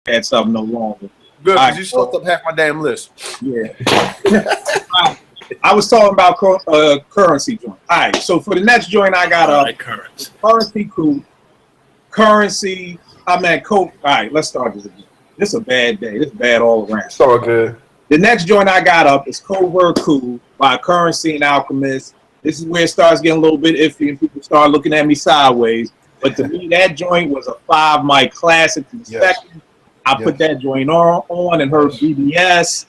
had something no longer. Good, All because right, you fucked up half my damn list. yeah. I was talking about currency joint. All right, so for the next joint, I got a currency cool. Currency. I meant Coke. All right, let's start this again. This is a bad day. This is bad all around. It's all good. The next joint I got up is Covert Cool by Currency and Alchemist. This is where it starts getting a little bit iffy and people start looking at me sideways. But to me, that joint was a 5 mic classic to the second. I put that joint on and heard BBS,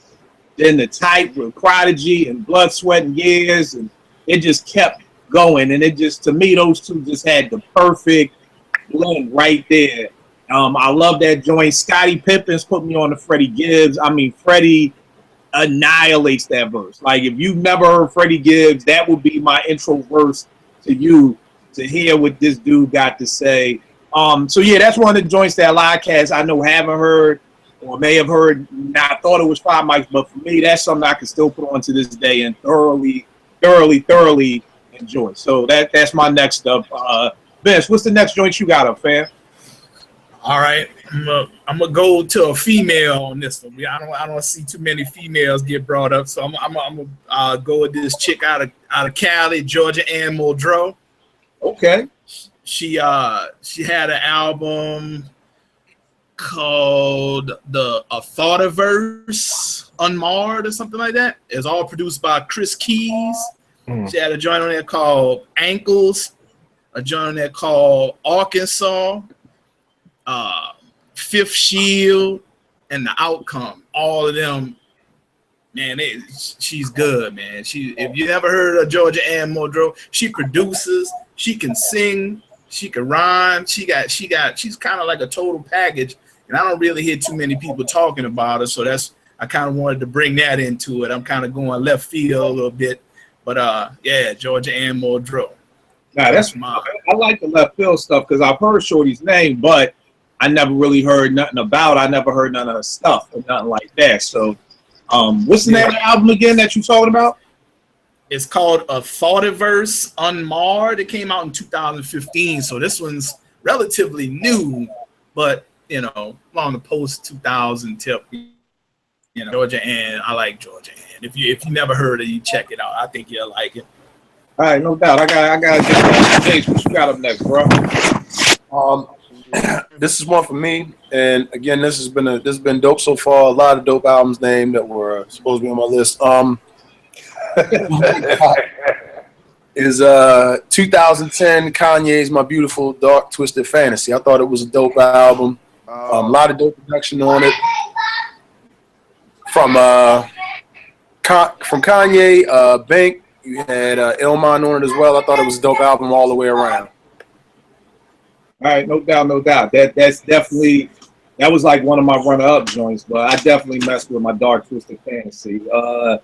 then the Type with Prodigy and Blood, Sweat, and Years. And it just kept going. And it just, to me, those two just had the perfect blend right there. I love that joint. Scottie Pippins put me on to Freddie Gibbs. I mean, Freddie annihilates that verse. Like, if you've never heard Freddie Gibbs, that would be my intro verse to you to hear what this dude got to say. So yeah, that's one of the joints that a lot of cats I know haven't heard or may have heard. I thought it was 5 mics, but for me, that's something I can still put on to this day and thoroughly enjoy. So that's my next up. Vince, what's the next joint you got up, fam? All right, I'm gonna go to a female on this one. I don't see too many females get brought up, so I'm gonna go with this chick out of Cali, Georgia Ann Muldrow. Okay. She had an album called The Thoughtiverse Unmarred or something like that. It's all produced by Chris Keys. She had a joint on there called Ankles, a joint on there called Arkansas, Fifth Shield, and The Outcome. All of them, man, she's good, man. If you ever heard of Georgia Ann Muldrow, she produces, she can sing, she can rhyme, she's kind of like a total package. And I don't really hear too many people talking about her, so I kind of wanted to bring that into it. I'm kind of going left field a little bit, but yeah, Georgia Ann Muldrow. Nah, I like the left field stuff because I've heard Shorty's name, but I never really heard nothing about it. I never heard none of her stuff or nothing like that. So, what's the name of the album again that you're talking about? It's called A Thoughtiverse Unmarred. It came out in 2015, so this one's relatively new, but along the post 2000 tip. Georgia Ann. I like Georgia Ann. If you never heard it, you check it out. I think you'll like it. All right, no doubt. I got to get that. James, what you got up next, bro? This is one for me, and again, this has been dope so far. A lot of dope albums named that were supposed to be on my list. Is 2010 Kanye's My Beautiful Dark Twisted Fantasy. I thought it was a dope album. A lot of dope production on it from Kanye, Bank. You had Illmind on it as well. I thought it was a dope album all the way around. All right, no doubt. That's definitely, that was like one of my runner-up joints, but I definitely messed with my Dark Twisted Fantasy. The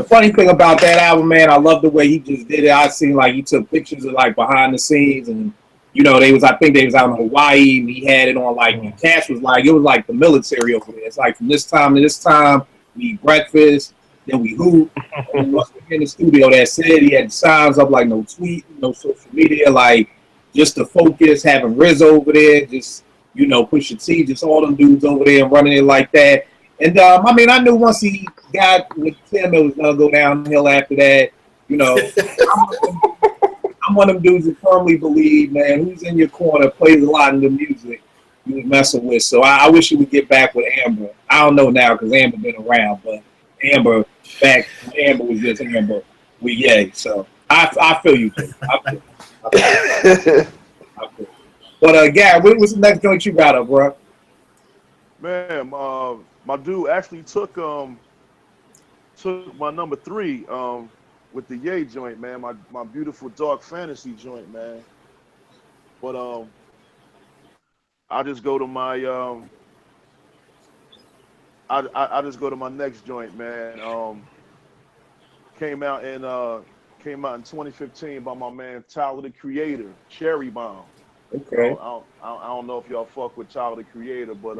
funny thing about that album, man, I love the way he just did it. I seen like he took pictures of like behind the scenes, and I think they was out in Hawaii, and he had it on like Cash was like, it was like the military over there. It's like from this time to this time, we eat breakfast, then we hoop. And once we in the studio, that said he had signs up like no tweet, no social media, like just to focus, having Riz over there, just Pusha T, just all them dudes over there and running it like that. And I knew once he got with Tim, it was gonna go downhill after that. I'm one of them dudes who firmly believe, man, who's in your corner plays a lot of the music you messing with. So I wish he would get back with Amber. I don't know now because Amber been around, but Amber was just Amber with Ye. So I feel you, dude. I feel. But Gary, what's the next joint you got up, bro? Man, my dude actually took my number 3 with the Ye joint, man. My beautiful dark fantasy joint, man. But I just go to my I just go to my next joint, man. Came out in 2015 by my man Tyler the Creator, Cherry Bomb. Okay. I don't know if y'all fuck with Tyler the Creator, but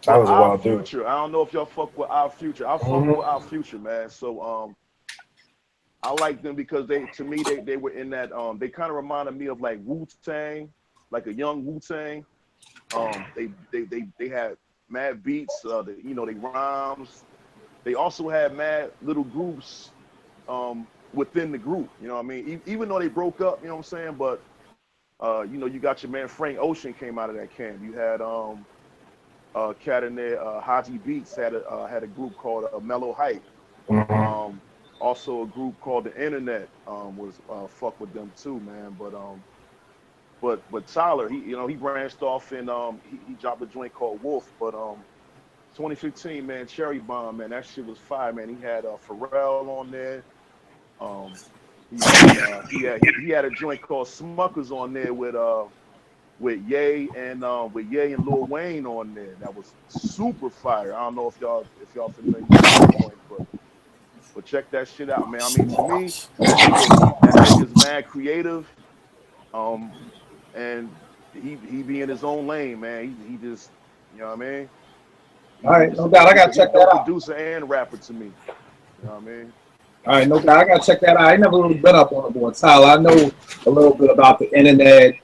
Tyler's a Our wild dude. Future. I don't know if y'all fuck with Our Future. I fuck with Our Future, man. So I like them because to me they were in that they kind of reminded me of like Wu-Tang, like a young Wu-Tang. They had mad beats. They rhymes. They also had mad little groups within the group. You know what I mean? Even though they broke up, you know what I'm saying? But you got your man Frank Ocean came out of that camp. You had cat in there, Haji Beats had a group called Mellow Hype. Also a group called The Internet was fuck with them too, man. But Tyler, he branched off and he dropped a joint called Wolf. But 2015, man, Cherry Bomb, man, that shit was fire, man. He had Pharrell on there. He had a joint called Smuckers on there with Ye and Lil Wayne on there. That was super fire. I don't know if y'all familiar with that joint, but check that shit out, man. I mean, to me, that nigga's mad creative. And he be in his own lane, man. He just, you know what I mean? All right, no doubt. I gotta check that out. Producer and rapper to me. You know what I mean? All right, no doubt. I gotta check that out. I ain't never really been up on the board, Tyler. I know a little bit about The Internet.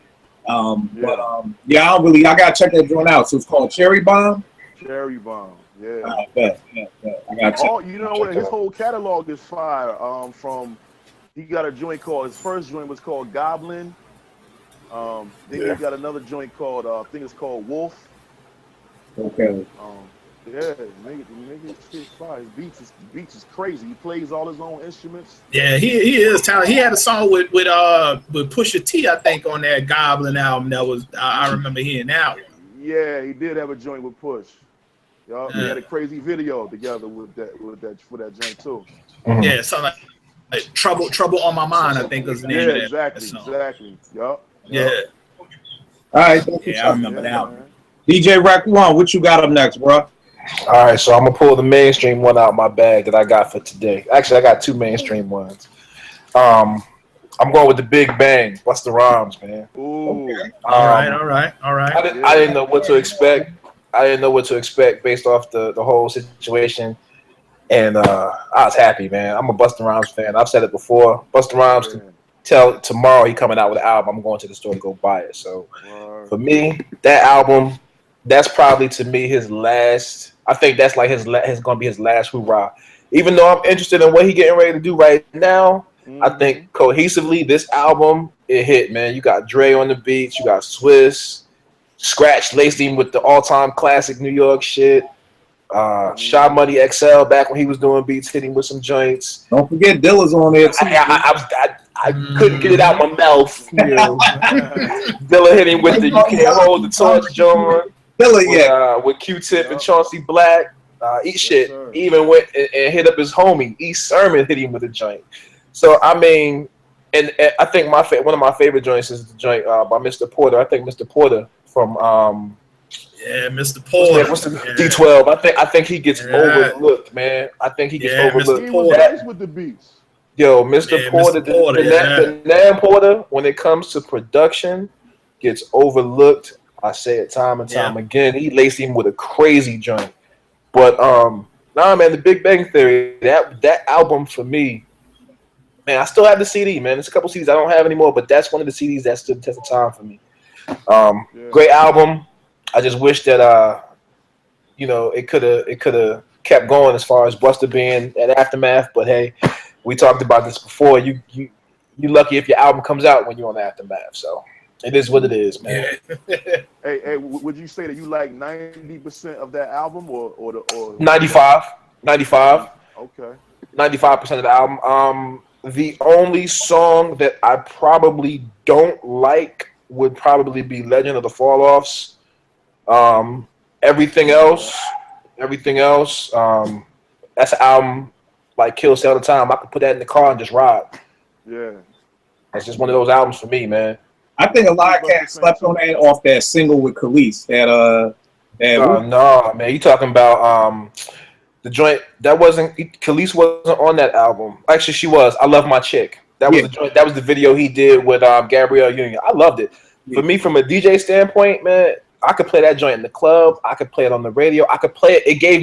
But I gotta check that joint out. So it's called Cherry Bomb. Cherry Bomb, yeah. I bet. I gotta check. You know what? His whole catalog is fire. He got a joint called, his first joint was called Goblin. Then he got another joint called, I think it's called Wolf. Okay. Nigga shit fire. His beats is crazy. He plays all his own instruments. Yeah, he is talented. He had a song with Pusha T, I think, on that Goblin album. That was I remember hearing that one. Yeah, he did have a joint with Push. Y'all, he had a crazy video together with that joint too. Yeah, something like Trouble on My Mind, I think was the name of that. Exactly. Yup. Yeah. All right. Yeah, I remember that one. DJ Rack One, what you got up next, bro? All right, so I'm gonna pull the mainstream one out of my bag that I got for today. Actually, I got two mainstream ones. I'm going with the Big Bang, Busta Rhymes, man. Ooh. All right. I didn't know what to expect. I didn't know what to expect based off the whole situation, and I was happy, man. I'm a Busta Rhymes fan. I've said it before. Busta Rhymes can tell tomorrow he coming out with an album. I'm going to the store to go buy it. So for me, that album, that's probably to me his last. I think that's like his going to be his last hoorah. Even though I'm interested in what he getting ready to do right now, I think cohesively this album it hit, man. You got Dre on the beats, you got Swiss, Scratch laced him with the all-time classic New York shit. Sha Money XL back when he was doing beats, hitting with some joints. Don't forget Dilla's on there too. I couldn't get it out my mouth. You know. Dilla hit him with the You Can't Hold the Torch, John. Dilla, with Q-Tip and Chauncey Black. Even went and hit up his homie. E. Sermon hit him with a joint. So, I mean, and I think one of my favorite joints is the joint by Mr. Porter. I think Mr. Porter from Mr. Porter. What's the D12? I think he gets overlooked, man. I think he gets overlooked. He was nice with the beats. Yo, Mr. Porter, the Nan Porter, when it comes to production, gets overlooked. I say it time and time again. He laced him with a crazy joint. But man, the Big Bang Theory, that album for me, man, I still have the CD, man. There's a couple CDs I don't have anymore, but that's one of the CDs that stood the test of time for me. Great album. I just wish that it could have kept going as far as Busta being at Aftermath. But hey, we talked about this before. You lucky if your album comes out when you're on Aftermath. So it is what it is, man. Hey, would you say that you like 90% of that album or 95? 95. Okay. 95% of the album. The only song that I probably don't like would probably be Legend of the Fall Offs. Everything else, that's an album like Kill Sell the Time. I could put that in the car and just ride. Yeah. It's just one of those albums for me, man. I think a lot of cats slept on that off that single with Khalees. No, man, you talking about the joint that wasn't Khalees wasn't on that album. Actually, she was. I Love My Chick. That was the joint. That was the video he did with Gabrielle Union. I loved it. Yeah. For me, from a DJ standpoint, man, I could play that joint in the club. I could play it on the radio. I could play it. It gave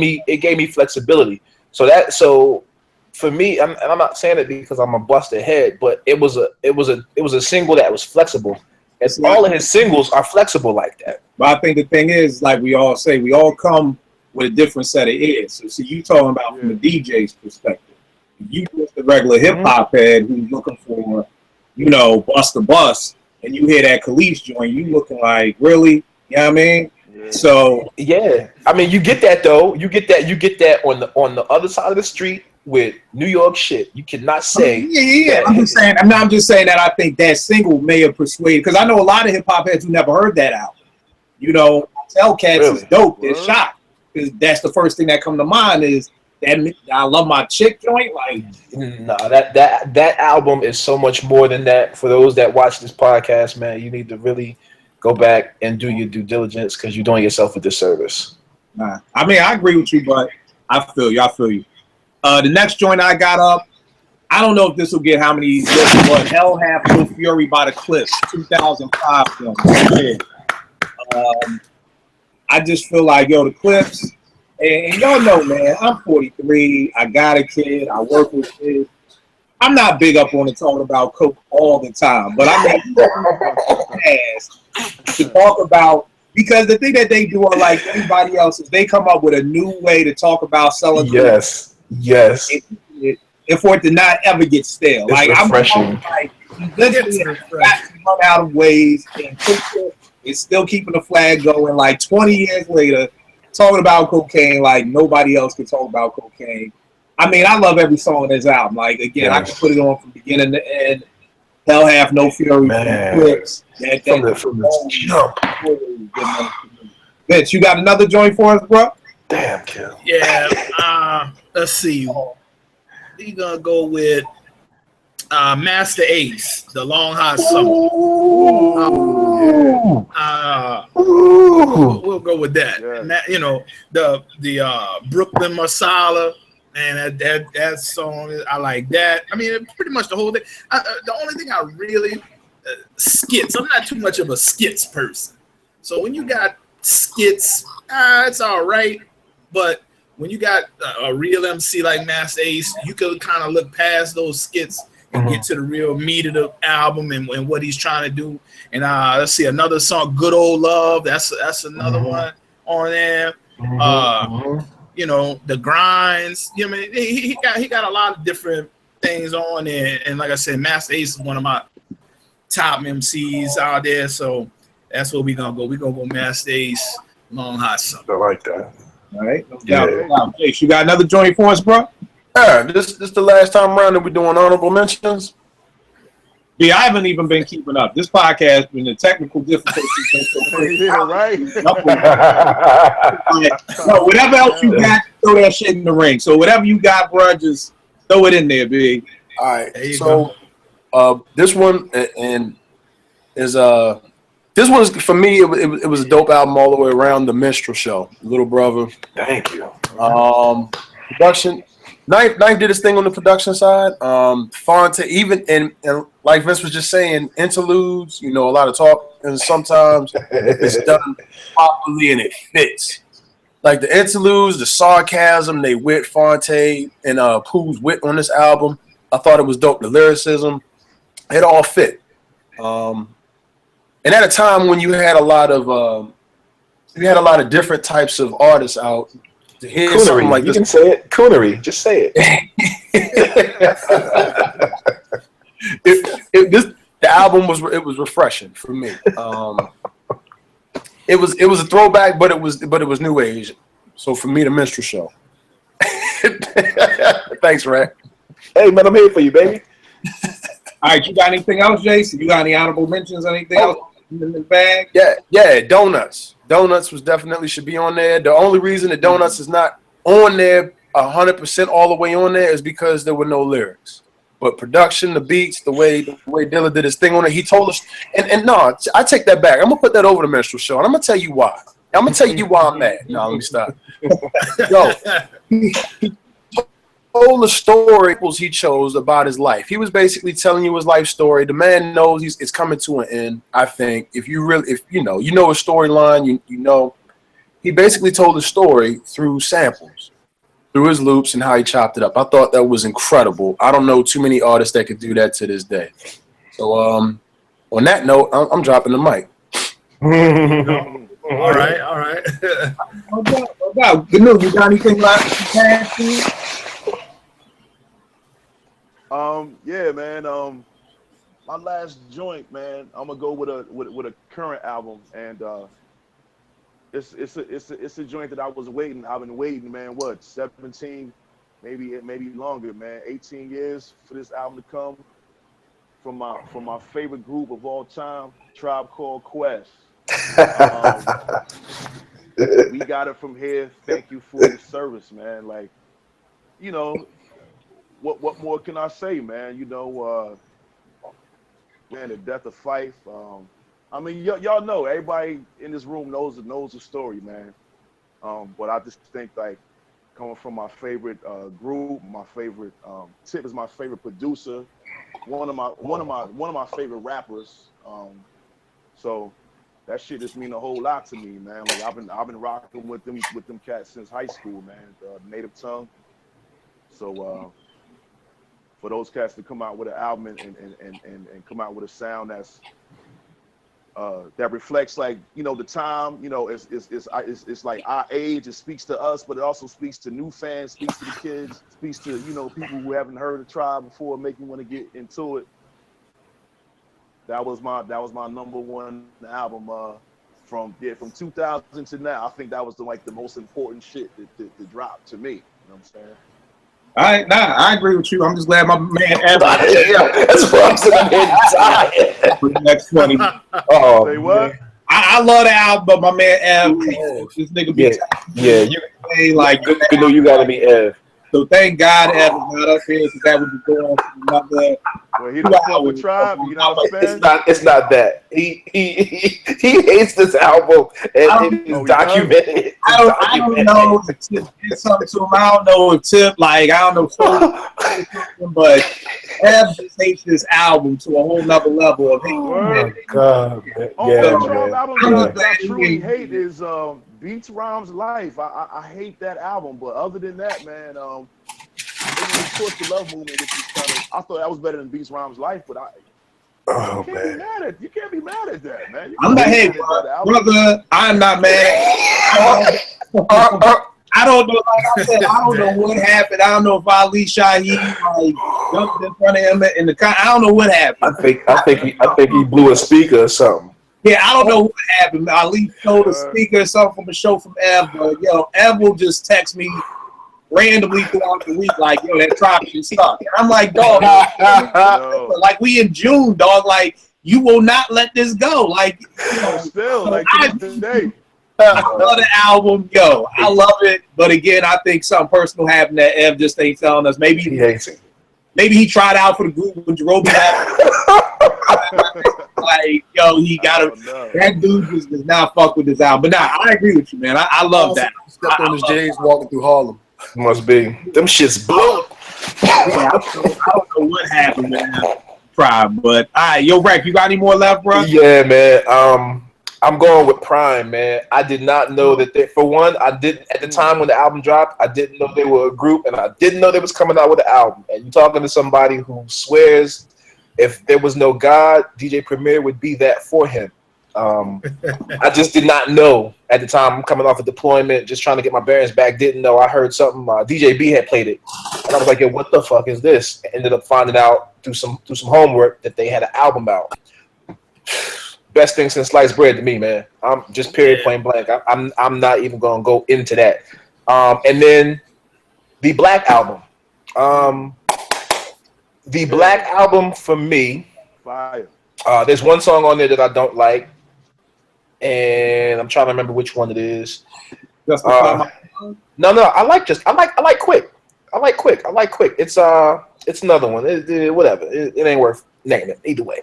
me flexibility. So for me, and I'm not saying it because I'm a busted head, but it was a single that was flexible. And all of his singles are flexible like that. But I think the thing is, like we all say, we all come with a different set of ears. So see, you talking about from the DJ's perspective. If you just the regular hip hop head who's looking for, bust the bus, and you hear that Khalees joint, you looking like, really? You know what I mean? Yeah. So yeah, I mean, you get that though. You get that on the other side of the street with New York shit. You cannot say. Yeah. I'm just saying that I think that single may have persuaded, because I know a lot of hip hop heads who never heard that album. Tell Cats is dope. They're shocked because that's the first thing that come to mind is that I love my chick joint. Like, no, that album is so much more than that. For those that watch this podcast, man, you need to really go back and do your due diligence because you're doing yourself a disservice. Nah, I mean, I agree with you, but I feel you. The next joint I got up, I don't know if this will get how many lists, but Hell Hath No Fury by the Clips, 2005 film. I just feel like, the Clips, and y'all know, man, I'm 43, I got a kid, I work with kids. I'm not big up on it talking about coke all the time, but I mean, to talk about, because the thing that they do, unlike anybody else, is they come up with a new way to talk about selling. Yes. And for it to not ever get stale. It's like, refreshing. I'm like, literally run out of ways, and Cook is still keeping the flag going. Like 20 years later, talking about cocaine like nobody else can talk about cocaine. I mean, I love every song on this album. Like, again, I can put it on from beginning to end. Hell Hath No Fury. Clips. From the jump. Vince, you got another joint for us, bro? Damn, Kill. Yeah. Let's see. We're going to go with Master Ace, The Long Hot Summer. We'll go with that. Yeah. And that, the Brooklyn Masala. And that song, I like that. I mean, pretty much the whole thing. The only thing I really skits. I'm not too much of a skits person. So when you got skits, it's all right. But when you got a real MC like Master Ace, you could kind of look past those skits and get to the real meat of the album and what he's trying to do. And let's see, another song, Good Old Love. That's another one on there. The Grinds. I mean, he got a lot of different things on there. And like I said, Master Ace is one of my top MCs out there. So that's where we're gonna go. We're gonna go Master Ace, Long Hot Summer. I like that. All right. No, Ace, you got another joint for us, bro? Yeah, this the last time around that we're doing honorable mentions. Yeah, I haven't even been keeping up. This podcast been the technical difficulties. Yeah, right. No, whatever else you got, throw that shit in the ring. So whatever you got, bro, just throw it in there, big. All right. So this one is this one's for me. It was a dope album all the way around. The Minstrel Show, Little Brother. Thank you. Production. Knife did his thing on the production side. Fonte, even and like Vince was just saying, interludes. A lot of talk, and sometimes it's done properly and it fits. Like the interludes, the sarcasm, they wit Fonte and Pooh's wit on this album. I thought it was dope. The lyricism, it all fit. And at a time when you had a lot of different types of artists out. To hear something like you this, can say it. Coonery, just say it. The album was refreshing for me. It was a throwback, but it was new age. So for me, the Minstrel Show. Thanks, Ray. Hey man, I'm here for you, baby. All right, you got anything else, Jason? You got any honorable mentions? Anything else in the bag? Yeah. Donuts. Donuts should be on there. The only reason that Donuts is not on there 100% all the way on there is because there were no lyrics. But production, the beats, the way Dilla did his thing on it, he told us. And no, I take that back. I'm gonna put that over the Minstrel Show, and I'm gonna tell you why. I'm gonna tell you why I'm mad. No, let me stop. Yo, he told the story he chose about his life. He was basically telling you his life story. The man knows it's coming to an end. I think if you know his storyline, you know, he basically told the story through samples, through his loops and how he chopped it up. I thought that was incredible. I don't know too many artists that could do that to this day. So On that note, I'm dropping the mic. All right. No doubt. Good news. You got anything left to pass to? Yeah, man. My last joint, man. I'm gonna go with a current album, and it's a joint that I've been waiting, man. What, 17, maybe longer, man. 18 years for this album to come from my favorite group of all time, Tribe Called Quest. We got it from here. Thank you for your service, man. Like, you know, what more can I say, man? You know, man, the death of Fife. I mean, y'all know, everybody in this room knows the story, man. But I just think, like, coming from my favorite group, my favorite Tip is my favorite producer, one of my favorite rappers. So that shit just mean a whole lot to me, man. Like, I've been rocking with them cats since high school, man. Native Tongue. So for those cats to come out with an album and come out with a sound that's that reflects, like, you know, the time, you know, it's like our age. It speaks to us, but it also speaks to new fans, speaks to the kids, speaks to, you know, people who haven't heard the Tribe before, make you want to get into it. That was my number one album from 2000 to now. I think that was the most important shit to drop to me. You know what I'm saying? I agree with you. I'm just glad my man Yeah, that's what I'm saying. for the next 20. Oh, Say what? I love the album, but my man Ev, this nigga be you saying, like, good know you gotta be Ev. so thank God Ev is not up here, because that would be going for another. Well, he don't fuck with Tribe. You know what I'm saying? It's not that. He hates this album, and it is documented. I don't know if Tip did something to him. I don't know if Tip, like, I don't know, but Ev just hates this album to a whole nother level of hate. Word. God, man. Only Yeah, Tribe man. album that I truly hate is Beats Rhymes Life. I hate that album, but other than that, man, of course, the Love Movement, which is kind of, I thought that was better than Beats Rhymes Life, but Oh, you man. can't be mad at that, man. I'm not hating, brother. I'm not mad. I don't know. Like I said, I don't know what happened. I don't know if Ali Shaheed like jumped in front of him in the car. I don't know what happened. I think he blew a speaker or something. Yeah, I don't know what happened. Ali stole a speaker or something from a show from Ev, but Ev will just text me randomly throughout the week, like, yo, that Tribe shit suck. And I'm like, dog, like, we in June, dog. Like, you will not let this go. Like, still, like, today. I love the album, I love it. But again, I think something personal happened that Ev just ain't telling us. Maybe He hates it. Maybe he tried out for the group when Jerobe happened. Like, he got him. That dude just does not fuck with this album. But nah, I agree with you, man. I love that. Stepped on his J's walking through Harlem. Must be. Them shits blew. I don't know what happened with that Tribe, but all right, yo, Rex, you got any more left, bro? Yeah, man. I'm going with Prime, man. I did not know that for one, I didn't at the time when the album dropped, I didn't know they were a group, and I didn't know they was coming out with an album. And you're talking to somebody who swears if there was no God, DJ Premier would be that for him. I just did not know at the time. I'm coming off a deployment, just trying to get my bearings back. Didn't know. I heard something. DJ B had played it, and I was like, "Yo, what the fuck is this?" Ended up finding out through some homework that they had an album out. Best thing since sliced bread to me, man. I'm just period, plain blank. I'm not even gonna go into that. And then the Black album. The Black album for me. Fire. There's one song on there that I don't like, and I'm trying to remember which one it is. No, I like Quick. I like Quick. It's another one. Whatever. It ain't worth naming either way.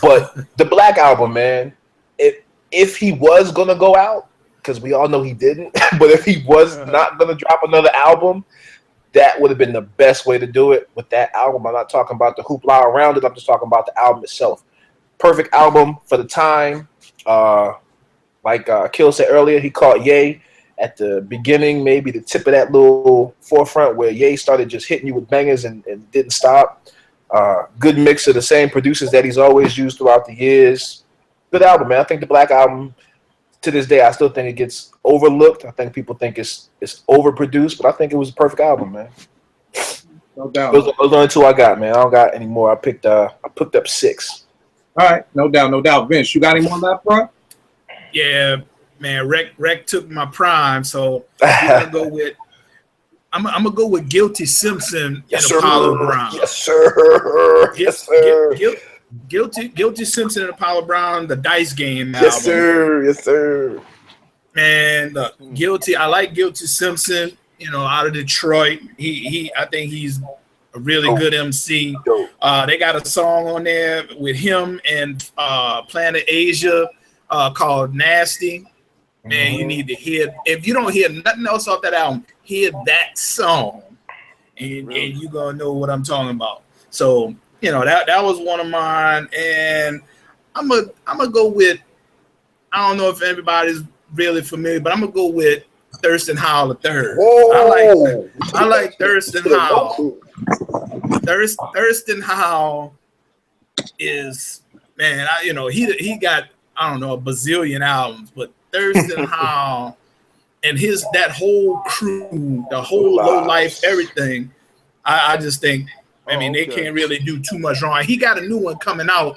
But the Black album, man. If he was gonna go out, because we all know he didn't, but if he was not gonna drop another album, that would have been the best way to do it with that album. I'm not talking about the hoopla around it. I'm just talking about the album itself. Perfect album for the time. Like Kill said earlier, he caught Ye at the beginning, maybe the tip of that little forefront where Ye started just hitting you with bangers and didn't stop. Good mix of the same producers that he's always used throughout the years. Good album, man. I think the Black Album, to this day, I still think it gets overlooked. I think people think it's overproduced, but I think it was a perfect album, man. No doubt. Those are the only two I got, man. I don't got any more. I picked up 6. All right, no doubt, no doubt. Vince, you got any more left, bro? Yeah, man. Rec took my prime, so I'm gonna go with. I'm gonna go with Guilty Simpson Yes, and Apollo sir. Brown. Yes, sir. Yes, sir. Guilty Simpson and Apollo Brown, the Dice Game album. Yes, sir. Yes, sir. Man, Guilty. I like Guilty Simpson. You know, out of Detroit. I think he's a really good MC. They got a song on there with him and Planet Asia called Nasty. Man, you need to hear. If you don't hear nothing else off that album, hear that song, and you're gonna know what I'm talking about. So, you know, that was one of mine, and I'm gonna go with. I don't know if everybody's really familiar, but I'm gonna go with Thurston Howell III. I like Thurston Howell. Thurston Howell is, man. He got, I don't know, a bazillion albums, but Thurston Howell and that whole crew, the whole Low Life, everything. I just think, they can't really do too much wrong. He got a new one coming out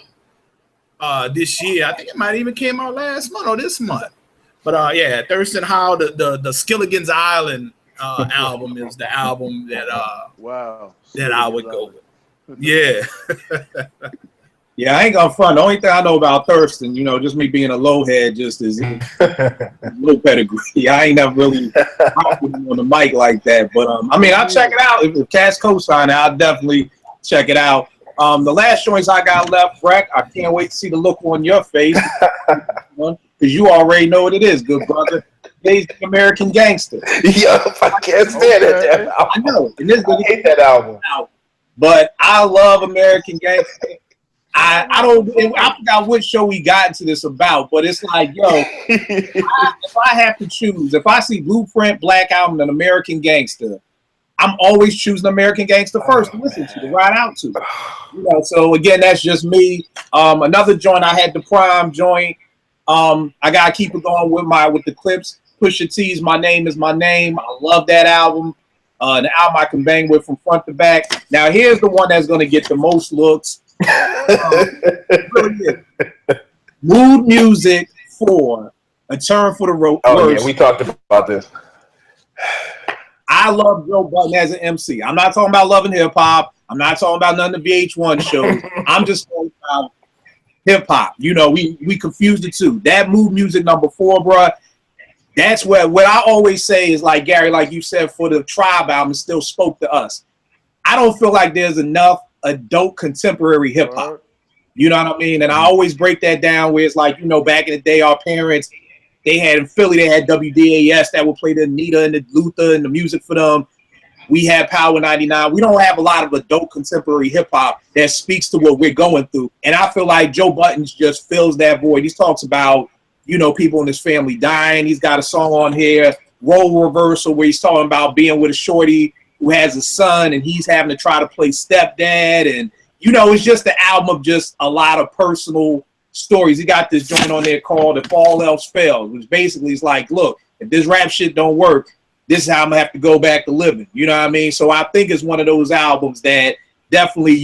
this year. I think it might even came out last month or this month. But yeah, Thurston Howell, the Skilligan's Island album is the album that I would go with. Yeah. Yeah, I ain't gonna front. The only thing I know about Thurston, just me being a low head, just is low pedigree. I ain't never really with him on the mic like that. But I'll check it out. If Cass co-sign it, I'll definitely check it out. The last joints I got left, Breck, I can't wait to see the look on your face. Because you already know what it is, good brother. He's the American Gangster. Yo, I can't stand that album. I know. I hate that album. But I love American Gangster. I forgot which show we got into this about, but it's like, if I have to choose, if I see Blueprint, Black Album, and American Gangster, I'm always choosing American Gangster first to listen to, to ride out to. So again, that's just me. Another joint, I had the Prime joint. I gotta keep it going with the clips. Pusha T's My Name Is My Name. I love that album. The album I can bang with from front to back. Now here's the one that's gonna get the most looks. Mood Music 4, A Turn for the Road. Oh yeah, we talked about this. I love Joe Budden as an MC. I'm not talking about Love and Hip Hop. I'm not talking about none of the VH1 shows. I'm just talking about hip hop. We confused the two. That Mood Music number 4, bruh. That's what I always say is, like, Gary, like you said, for the Tribe album, it still spoke to us. I don't feel like there's enough adult contemporary hip hop. You know what I mean? And I always break that down where it's like, back in the day, our parents, they had in Philly, they had WDAS that would play the Anita and the Luther and the music for them. We had Power 99. We don't have a lot of adult contemporary hip hop that speaks to what we're going through. And I feel like Joe Budden just fills that void. He talks about, people in his family dying. He's got a song on here, Role Reversal, where he's talking about being with a shorty who has a son and he's having to try to play stepdad. And, it's just the album of just a lot of personal stories. He got this joint on there called If All Else Fails, which basically is like, look, if this rap shit don't work, this is how I'm gonna have to go back to living. You know what I mean? So I think it's one of those albums that definitely,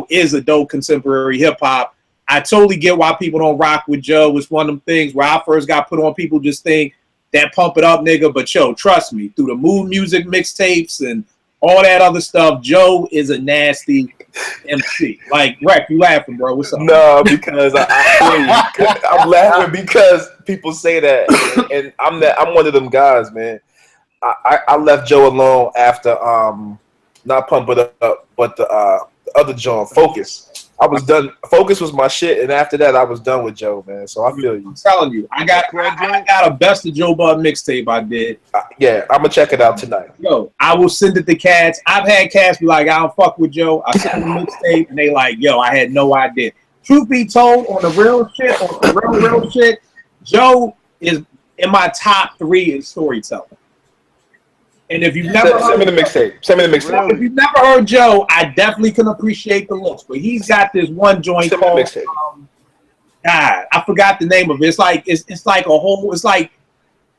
is adult contemporary hip hop. I totally get why people don't rock with Joe. It's one of them things where I first got put on, people just think that pump it up nigga. But trust me, through the Mood Music mixtapes and all that other stuff, Joe is a nasty MC. Like, Rec, you laughing, bro? What's up? No, because I'm laughing because people say that, and I'm one of them guys, man. I left Joe alone after not Pump It Up, but the other Joe, Focus. I was done. Focus was my shit, and after that, I was done with Joe, man. So I feel you. I'm telling you, I got a Best of Joe Budden mixtape I did. Yeah, I'm gonna check it out tonight. I will send it to cats. I've had cats be like, I don't fuck with Joe. I send them a mixtape, and they like, I had no idea. Truth be told, on the real shit, Joe is in my top 3 in storytelling. And if you've never Send me the mixtape. Send me the mixtape. if you've never heard Joe, I definitely can appreciate the looks. But he's got this one joint Send me the called mixtape. God, I forgot the name of it. It's like a whole. It's like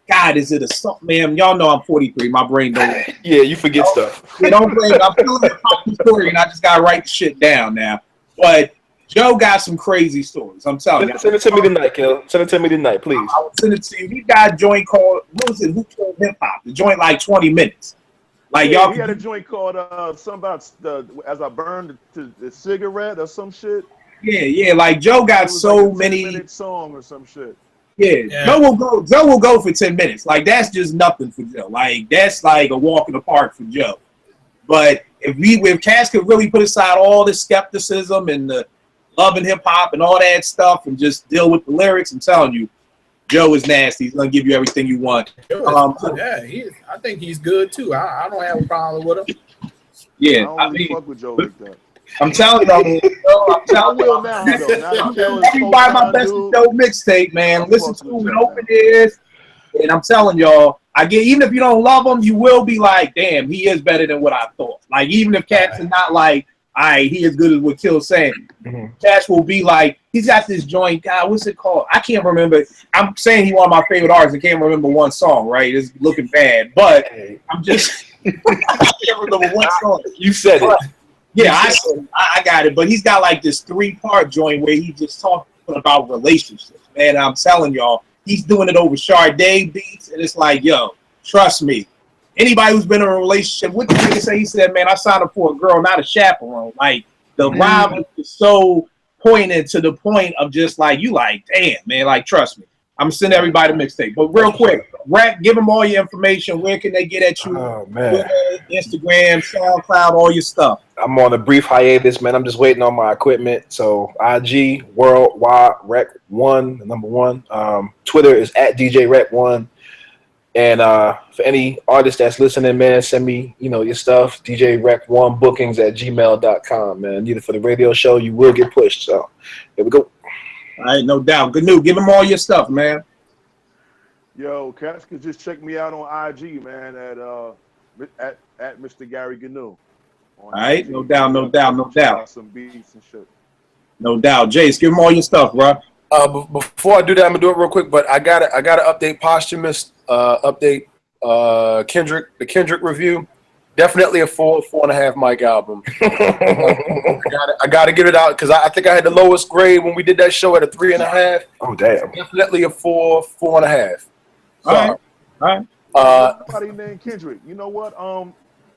God. Is it a something? Man, y'all know I'm 43. My brain don't. Yeah, you forget stuff. Yeah, don't blame. I'm feeling a pop story, and I just gotta write the shit down now. But Joe got some crazy stories. I'm telling you. Send it to me tonight, Kill. Send it to me tonight, please. I will send it to you. He got a joint called what was it? Who Killed Hip Hop? The joint like 20 minutes. Like Yeah, y'all. he had a joint called something about as I burned the cigarette or some shit. Yeah. Like Joe got It was so like a many. 10-minute song or some shit. Yeah, Joe will go for 10 minutes. Like that's just nothing for Joe. Like that's like a walk in the park for Joe. But if Cass could really put aside all the skepticism and the loving hip hop and all that stuff and just deal with the lyrics, I'm telling you, Joe is nasty. He's gonna give you everything you want. I think he's good too. I don't have a problem with him. Yeah, I don't really fuck with Joe like that. I'm telling you, I will now, though. Now that Joe is you buy my best dude, Joe mixtape, man. I Listen fuck to it with with Joe, open ears. And I'm telling y'all, even if you don't love him, you will be like, damn, he is better than what I thought. Like, even if Cats are not like, all right, he is good as what Kill's saying. Cats will be like, he's got this joint, God, what's it called? I can't remember. I'm saying he's one of my favorite artists. I can't remember one song, right? It's looking bad. But I'm just, I can't remember one song. You said it. Yeah, I got it. But he's got like this 3-part joint where he just talking about relationships. Man, I'm telling y'all, he's doing it over Sade beats. And it's like, yo, trust me. Anybody who's been in a relationship, what the nigga say? He said, man, I signed up for a girl, not a chaperone. Like, the vibe is so pointed to the point of just like, you like, damn, man, like, trust me. I'm sending everybody a mixtape. But real quick, Rack, give them all your information. Where can they get at you? Oh, man. Twitter, Instagram, SoundCloud, all your stuff. I'm on a brief hiatus, man. I'm just waiting on my equipment. So IG, Worldwide Rec 1, the number 1. Twitter is at DJ Rec 1. And for any artist that's listening, man, send me, your stuff. DJ Rec 1 bookings at gmail.com, man. Either for the radio show, you will get pushed. So here we go. All right, no doubt. Good news. Give them all your stuff, man. Yo, Cats could just check me out on IG, man, at Mr. Gary Gnu. All right, no doubt. Some beats and shit. No doubt. Jace, give them all your stuff, bro. Before I do that, I'm gonna do it real quick. But I gotta update posthumous. Update the Kendrick review. Definitely a 4.5 mic album. I gotta get it out because I think I had the lowest grade when we did that show at a 3.5. Oh damn! Definitely a 4.5. All right. Somebody named Kendrick. You know what?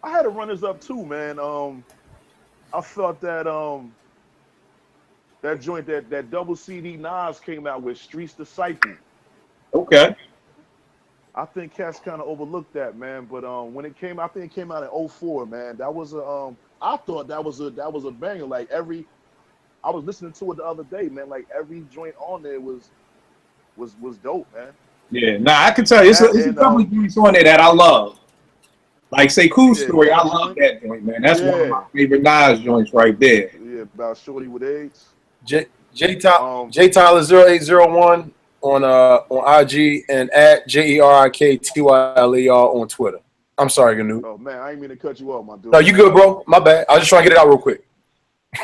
I had a runners up too, man. I felt that that joint that double CD Nas came out with, Streets Disciple. Okay. I think Cats kind of overlooked that, man. But when it came, I think it came out in 2004, man. That was a I thought that was a banger. Like I was listening to it the other day, man. Like every joint on there was dope, man. Yeah, I can tell you, it's a couple of joints on there that I love. Like, say, Cool Story, I love that joint, man. That's one of my favorite Nas joints right there. Yeah, about Shorty with AIDS. J Tyler 0801 on IG and at JERIKTYLER on Twitter. I'm sorry, Gnu. Oh man, I ain't mean to cut you off, my dude. No, you good, bro. My bad. I was just trying to get it out real quick.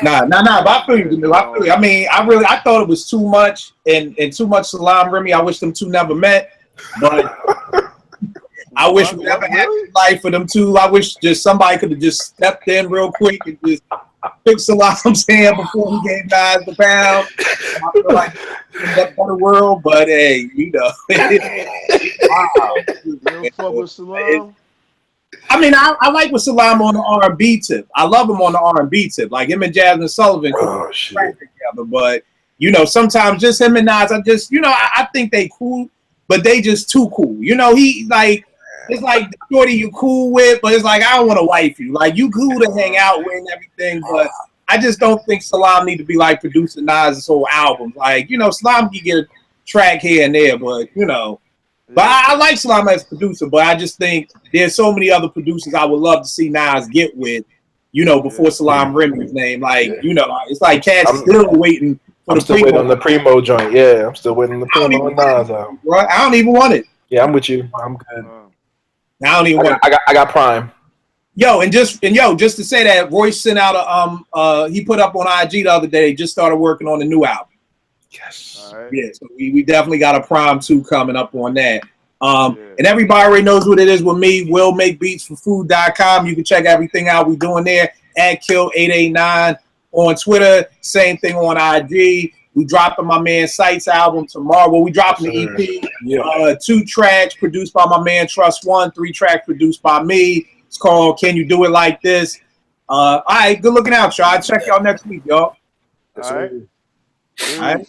Nah, but I feel you, Gnu. I feel you. I mean, I thought it was too much and too much Salam Remy. I wish them two never met, but I wish we never had life for them two. I wish just somebody could have just stepped in real quick and just took Salam's hand before he gave Nas the pound. I feel like that better world, but hey, wow. You don't fuck with Salam? I mean, I like with Salam on the R&B tip. I love him on the R&B tip. Like him and Jasmine Sullivan track together. But, sometimes just him and Nas, I think they cool, but they just too cool. He like, it's like the shorty you cool with, but it's like, I don't want to wife you. Like, you cool to hang out with and everything, but I just don't think Salam need to be like producing Nas' whole albums. Like, Salam can get a track here and there, but, But I like Salam as a producer, but I just think there's so many other producers I would love to see Nas get with, before Salam Remy's name. Like, it's like Cat's still waiting for I'm still waiting on the Primo joint. Yeah, I'm still waiting on the Primo Nas album. Right? I don't even want it. Yeah, I'm with you. I'm good. I don't even want. I got Prime. Just to say that Royce sent out he put up on IG the other day. Just started working on the new album. Yes. All right. Yeah, so we definitely got a Prime 2 coming up on that. And everybody already knows what it is with me. Will make beats for food.com. You can check everything out we doing there at Kill889 on Twitter. Same thing on IG. We dropping my man Sights album tomorrow. Well, we dropping the EP. Yeah. 2 tracks produced by my man Trust One. 3 tracks produced by me. It's called Can You Do It Like This? All right, good looking out, y'all. I'll check y'all next week, y'all. All right. All right.